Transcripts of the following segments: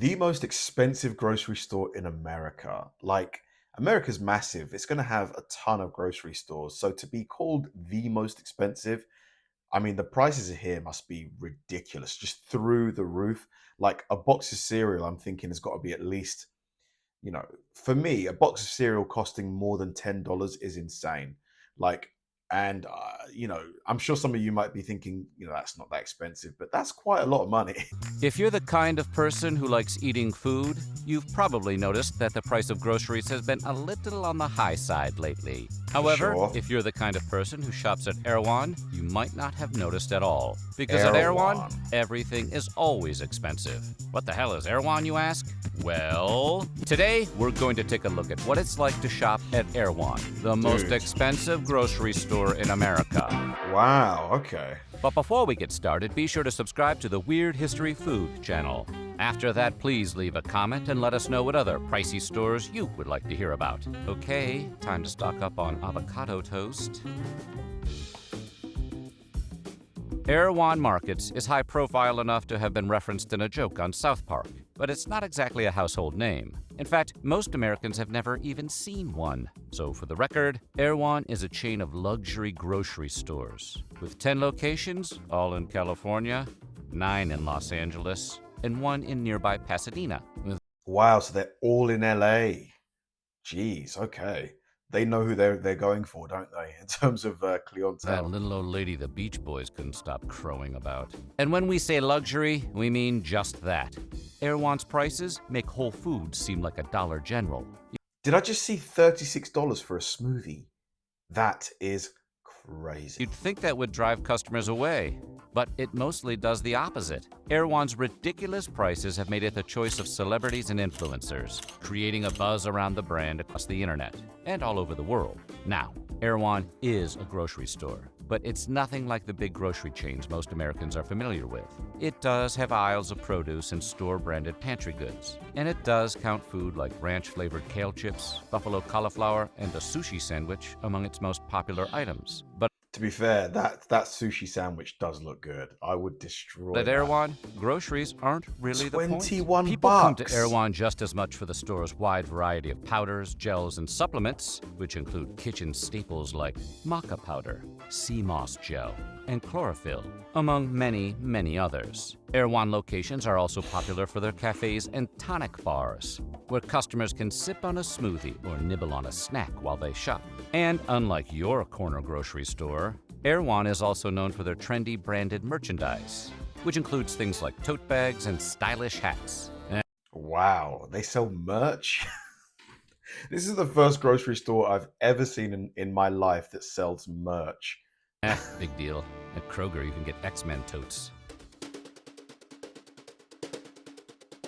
The most expensive grocery store in America. Like, America's massive. It's going to have a ton of grocery stores. So to be called the most expensive, I mean, the prices here must be ridiculous, just through the roof. Like a box of cereal, I'm thinking has got to be at least, for me, a box of cereal costing more than $10 is insane. Like, and I'm sure some of you might be thinking, that's not that expensive, but that's quite a lot of money. If you're the kind of person who likes eating food, you've probably noticed that the price of groceries has been a little on the high side lately. For However, sure. if you're the kind of person who shops at Airwan, you might not have noticed at all. Because at Airwan, Airwan. everything is always expensive. What the hell is Airwan, you ask? Well, today we're going to take a look at what it's like to shop at Airwan, the most Dude. expensive grocery store in America. Wow. Okay. But before we get started, be sure to subscribe to the Weird History Food channel. After that, please leave a comment and let us know what other pricey stores you would like to hear about. Okay, time to stock up on avocado toast. Airwan Markets is high profile enough to have been referenced in a joke on South Park, but it's not exactly a household name. In fact, most Americans have never even seen one. So for the record, Airwan is a chain of luxury grocery stores with 10 locations, all in California, 9 in Los Angeles, and 1 in nearby Pasadena. Wow. So they're all in LA. Jeez. Okay. They know who they're going for, don't they? In terms of That clientele. little old lady the Beach Boys couldn't stop crowing about. And when we say luxury, we mean just that. Airwan's prices make Whole Foods seem like a Dollar General. Did I just see $36 for a smoothie? That is crazy. You'd think that would drive customers away, but it mostly does the opposite. Airwan's ridiculous prices have made it the choice of celebrities and influencers, creating a buzz around the brand across the internet and all over the world. Now, Airwan is a grocery store, but it's nothing like the big grocery chains most Americans are familiar with. It does have aisles of produce and store-branded pantry goods, and it does count food like ranch-flavored kale chips, buffalo cauliflower, and a sushi sandwich among its most popular items. But To be fair, that sushi sandwich does look good. I would destroy at that. Airwan, groceries aren't really the point. 21 People come to bucks. Airwan just as much for the store's wide variety of powders, gels, and supplements, which include kitchen staples like maca powder, sea moss gel, and chlorophyll, among many, many others. Airwan locations are also popular for their cafes and tonic bars, where customers can sip on a smoothie or nibble on a snack while they shop. And unlike your corner grocery store, Airwan is also known for their trendy branded merchandise, which includes things like tote bags and stylish hats. Wow, they sell merch? This is the first grocery store I've ever seen in my life that sells merch. Big deal. At Kroger, you can get X-Men totes.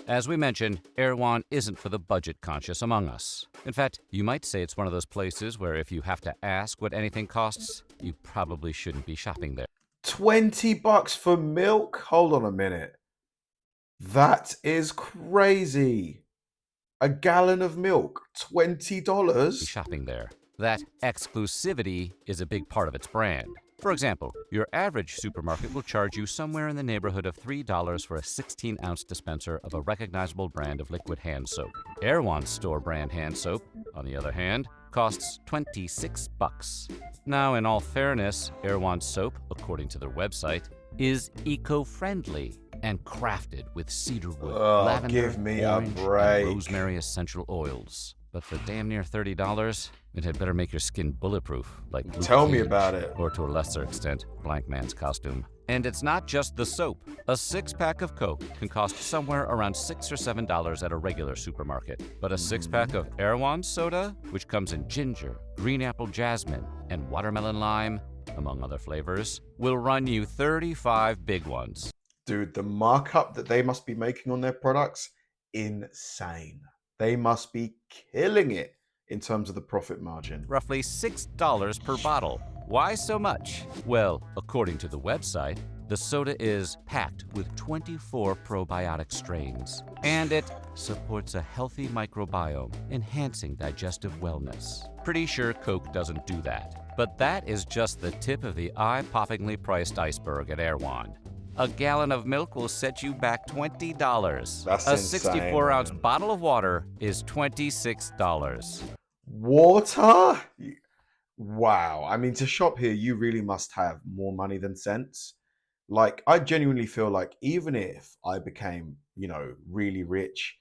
As we mentioned, Airwan isn't for the budget-conscious among us. In fact, you might say it's one of those places where if you have to ask what anything costs, you probably shouldn't be shopping there. 20 bucks for milk? Hold on a minute. That is crazy. A gallon of milk, Be $20? shopping there. That exclusivity is a big part of its brand. For example, your average supermarket will charge you somewhere in the neighborhood of $3 for a 16-ounce dispenser of a recognizable brand of liquid hand soap. Airwan's store brand hand soap, on the other hand, costs 26 bucks. Now, in all fairness, Airwan's soap, according to their website, is eco-friendly and crafted with cedarwood, Oh, lavender, give me a orange, break. and rosemary essential oils. But for damn near $30, it had better make your skin bulletproof, like Luke Tell me Cage, about it. or to a lesser extent, Blank Man's costume. And it's not just the soap. A 6-pack of Coke can cost somewhere around $6 or $7 at a regular supermarket. But a 6-pack of Airwan soda, which comes in ginger, green apple jasmine, and watermelon lime, among other flavors, will run you 35 big ones. Dude, the markup that they must be making on their products, insane. They must be killing it in terms of the profit margin. Roughly $6 per bottle. Why so much? Well, according to the website, the soda is packed with 24 probiotic strains, and it supports a healthy microbiome, enhancing digestive wellness. Pretty sure Coke doesn't do that. But that is just the tip of the eye-poppingly priced iceberg at Airwan. A gallon of milk will set you back $20. That's A insane, 64-ounce man. bottle of water is $26. Water? Wow. I mean, to shop here, you really must have more money than sense. Like, I genuinely feel like even if I became, really rich,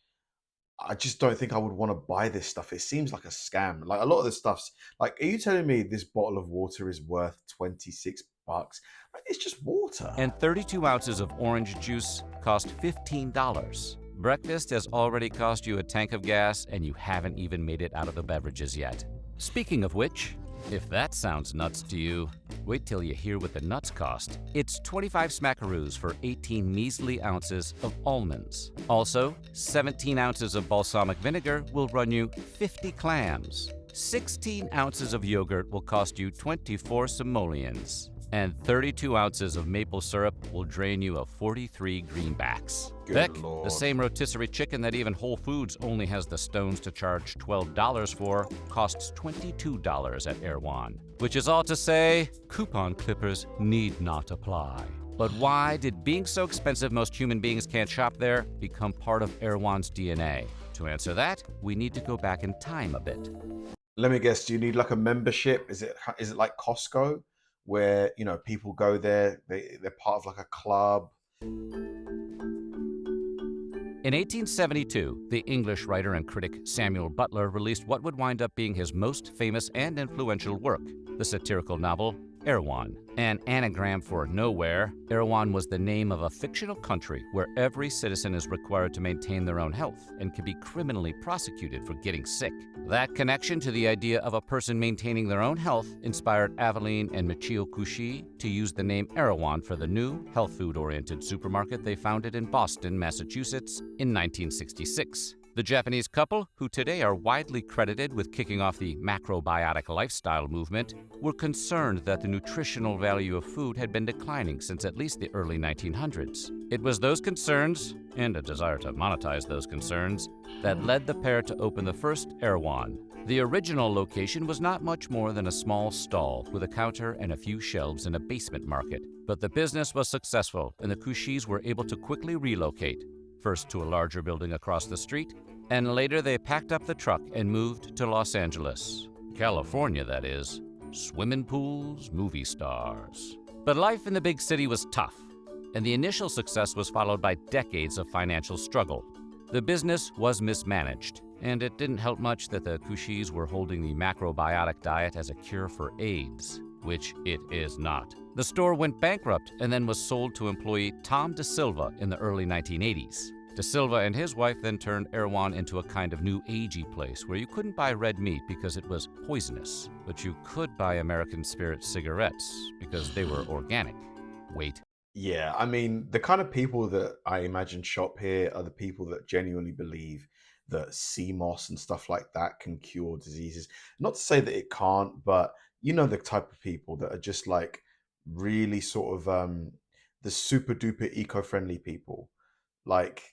I just don't think I would want to buy this stuff. It seems like a scam. Like a lot of the stuff's like, are you telling me this bottle of water is worth 26 bucks? Like, it's just water. And 32 ounces of orange juice cost $15. Breakfast has already cost you a tank of gas, and you haven't even made it out of the beverages yet. Speaking of which, if that sounds nuts to you, wait till you hear what the nuts cost. It's 25 smackaroos for 18 measly ounces of almonds. Also, 17 ounces of balsamic vinegar will run you 50 clams. 16 ounces of yogurt will cost you 24 simoleons. And 32 ounces of maple syrup will drain you of 43 greenbacks. Good Heck, Lord. the same rotisserie chicken that even Whole Foods only has the stones to charge $12 for costs $22 at Airwan. Which is all to say, coupon clippers need not apply. But why did being so expensive most human beings can't shop there become part of Airwan's DNA? To answer that, we need to go back in time a bit. Let me guess, do you need like a membership? Is it like Costco where, people go there, they're part of like a club? In 1872, the English writer and critic Samuel Butler released what would wind up being his most famous and influential work, the satirical novel Airwan. An anagram for nowhere, Airwan was the name of a fictional country where every citizen is required to maintain their own health and can be criminally prosecuted for getting sick. That connection to the idea of a person maintaining their own health inspired Aveline and Michio Kushi to use the name Airwan for the new, health food-oriented supermarket they founded in Boston, Massachusetts in 1966. The Japanese couple, who today are widely credited with kicking off the macrobiotic lifestyle movement, were concerned that the nutritional value of food had been declining since at least the early 1900s. It was those concerns, and a desire to monetize those concerns, that led the pair to open the first Airwan. The original location was not much more than a small stall with a counter and a few shelves in a basement market. But the business was successful, and the Kushis were able to quickly relocate. First to a larger building across the street, and later they packed up the truck and moved to Los Angeles. California, that is. Swimming pools, movie stars. But life in the big city was tough, and the initial success was followed by decades of financial struggle. The business was mismanaged, and it didn't help much that the Kushis were holding the macrobiotic diet as a cure for AIDS, which it is not. The store went bankrupt and then was sold to employee Tom DeSilva in the early 1980s. DeSilva and his wife then turned Airwan into a kind of new agey place where you couldn't buy red meat because it was poisonous, but you could buy American Spirit cigarettes because they were organic. Wait. Yeah, I mean, the kind of people that I imagine shop here are the people that genuinely believe that sea moss and stuff like that can cure diseases. Not to say that it can't, but the type of people that are just like really sort of the super duper eco-friendly people. Like,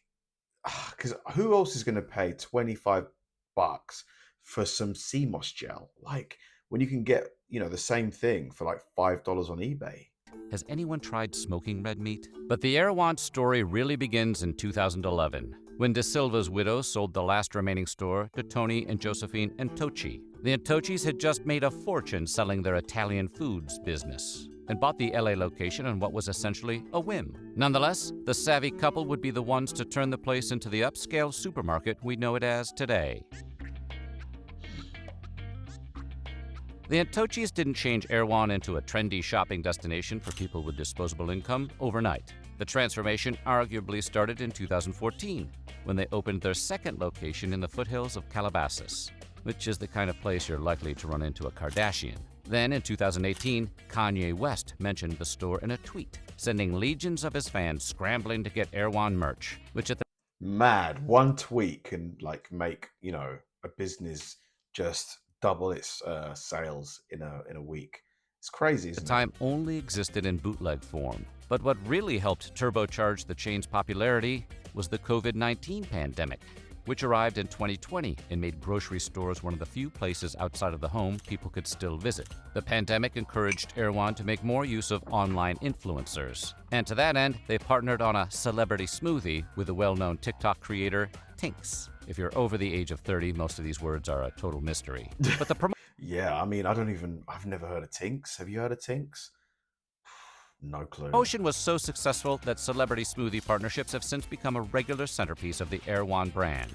because who else is going to pay 25 bucks for some sea moss gel? Like, when you can get, the same thing for like $5 on eBay. Has anyone tried smoking red meat? But the Airwan story really begins in 2011, when De Silva's widow sold the last remaining store to Tony and Josephine Antocci. The Antoccis had just made a fortune selling their Italian foods business and bought the LA location on what was essentially a whim. Nonetheless, the savvy couple would be the ones to turn the place into the upscale supermarket we know it as today. The Antoccis didn't change Airwan into a trendy shopping destination for people with disposable income overnight. The transformation arguably started in 2014, when they opened their second location in the foothills of Calabasas, which is the kind of place you're likely to run into a Kardashian. Then in 2018, Kanye West mentioned the store in a tweet, sending legions of his fans scrambling to get Airwan merch, which at the Mad. One tweet can like make, a business just double its sales in a week. It's crazy, isn't it? time only existed in bootleg form. But what really helped turbocharge the chain's popularity was the COVID-19 pandemic. which arrived in 2020 and made grocery stores one of the few places outside of the home people could still visit. The pandemic encouraged Airwan to make more use of online influencers. And to that end, they partnered on a celebrity smoothie with the well-known TikTok creator Tinks. If you're over the age of 30, most of these words are a total mystery. But the Yeah, I mean, I've never heard of Tinks. Have you heard of Tinks? No clue. promotion was so successful that celebrity smoothie partnerships have since become a regular centerpiece of the Airwan brand.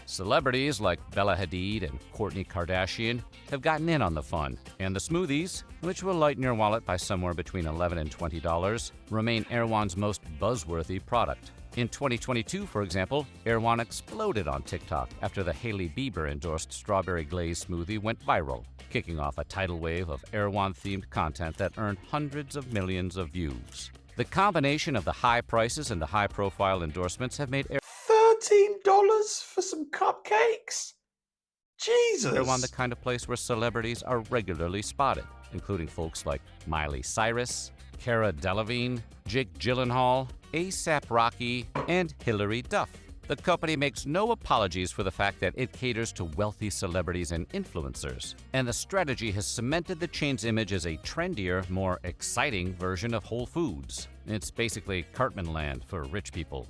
Celebrities like Bella Hadid and Kourtney Kardashian have gotten in on the fun, and the smoothies, which will lighten your wallet by somewhere between $11 and $20, remain Airwan's most buzzworthy product. In 2022, for example, Airwan exploded on TikTok after the Hailey Bieber-endorsed strawberry glaze smoothie went viral, kicking off a tidal wave of Airwan-themed content that earned hundreds of millions of views. The combination of the high prices and the high-profile endorsements have made $13 for some cupcakes? Jesus! Airwan the kind of place where celebrities are regularly spotted, including folks like Miley Cyrus, Cara Delevingne, Jake Gyllenhaal, A$AP Rocky, and Hilary Duff. The company makes no apologies for the fact that it caters to wealthy celebrities and influencers, and the strategy has cemented the chain's image as a trendier, more exciting version of Whole Foods. It's basically Cartman land for rich people.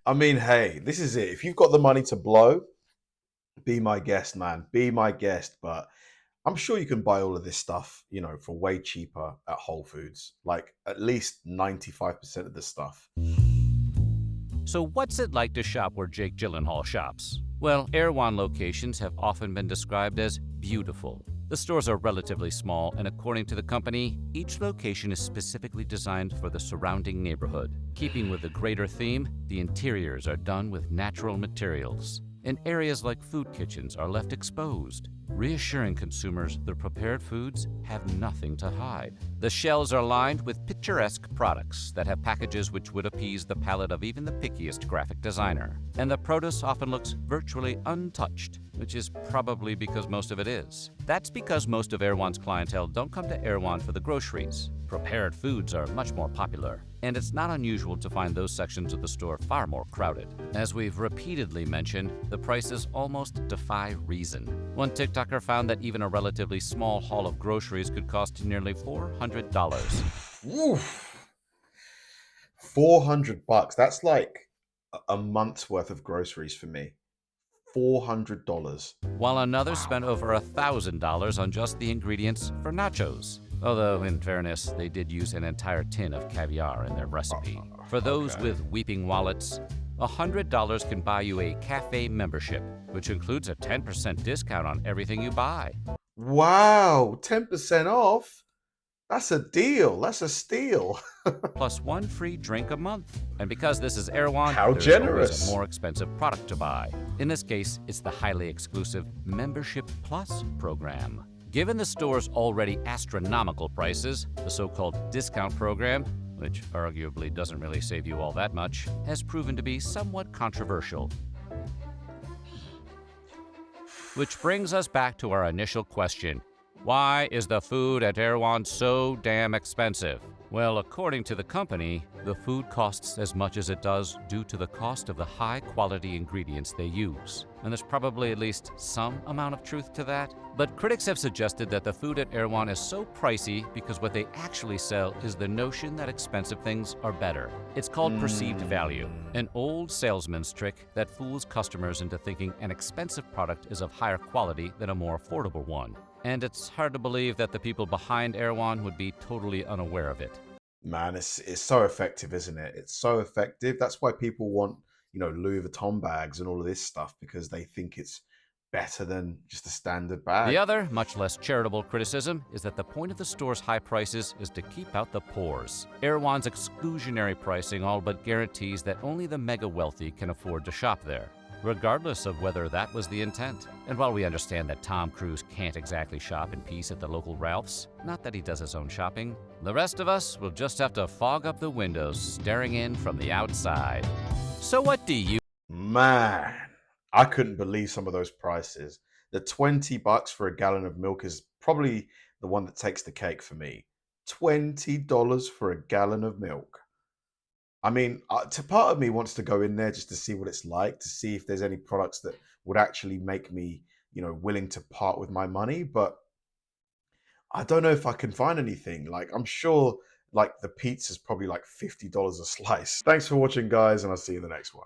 I mean, hey, this is it. If you've got the money to blow, be my guest, man. Be my guest. But I'm sure you can buy all of this stuff, for way cheaper at Whole Foods. Like at least 95% of the stuff. So what's it like to shop where Jake Gyllenhaal shops? Well, Airwan locations have often been described as beautiful. The stores are relatively small, and according to the company, each location is specifically designed for the surrounding neighborhood. Keeping with the greater theme, the interiors are done with natural materials, and areas like food kitchens are left exposed, reassuring consumers the prepared foods have nothing to hide. The shelves are lined with picturesque products that have packages which would appease the palate of even the pickiest graphic designer. And the produce often looks virtually untouched, which is probably because most of it is. That's because most of Airwan's clientele don't come to Airwan for the groceries. Prepared foods are much more popular, and it's not unusual to find those sections of the store far more crowded. As we've repeatedly mentioned, the prices almost defy reason. One TikToker found that even a relatively small haul of groceries could cost nearly $400. Oof. $400. That's like a month's worth of groceries for me. $400. While another spent over $1,000 on just the ingredients for nachos. Although, in fairness, they did use an entire tin of caviar in their recipe. For those with weeping wallets, $100 can buy you a cafe membership, which includes a 10% discount on everything you buy. Wow, 10% off? That's a deal. That's a steal. Plus one free drink a month. And because this is Airwan, How there's generous. always a more expensive product to buy. In this case, it's the highly exclusive Membership Plus program. Given the store's already astronomical prices, the so-called discount program, which arguably doesn't really save you all that much, has proven to be somewhat controversial. Which brings us back to our initial question. Why is the food at Airwan so damn expensive? Well, according to the company, the food costs as much as it does due to the cost of the high-quality ingredients they use. And there's probably at least some amount of truth to that. But critics have suggested that the food at Airwan is so pricey because what they actually sell is the notion that expensive things are better. It's called perceived value, an old salesman's trick that fools customers into thinking an expensive product is of higher quality than a more affordable one. And it's hard to believe that the people behind Airwan would be totally unaware of it. Man, it's so effective, isn't it? It's so effective. That's why people want, Louis Vuitton bags and all of this stuff, because they think it's better than just a standard bag. The other, much less charitable criticism is that the point of the store's high prices is to keep out the pores. Airwan's exclusionary pricing all but guarantees that only the mega wealthy can afford to shop there, regardless of whether that was the intent. And while we understand that Tom Cruise can't exactly shop in peace at the local Ralph's, not that he does his own shopping, the rest of us will just have to fog up the windows staring in from the outside. So what do you... Man, I couldn't believe some of those prices. The $20 for a gallon of milk is probably the one that takes the cake for me. $20 for a gallon of milk. I mean, part of me wants to go in there just to see what it's like, to see if there's any products that would actually make me, willing to part with my money. But I don't know if I can find anything. Like, I'm sure, like, the pizza's probably like $50 a slice. Thanks for watching, guys, and I'll see you in the next one.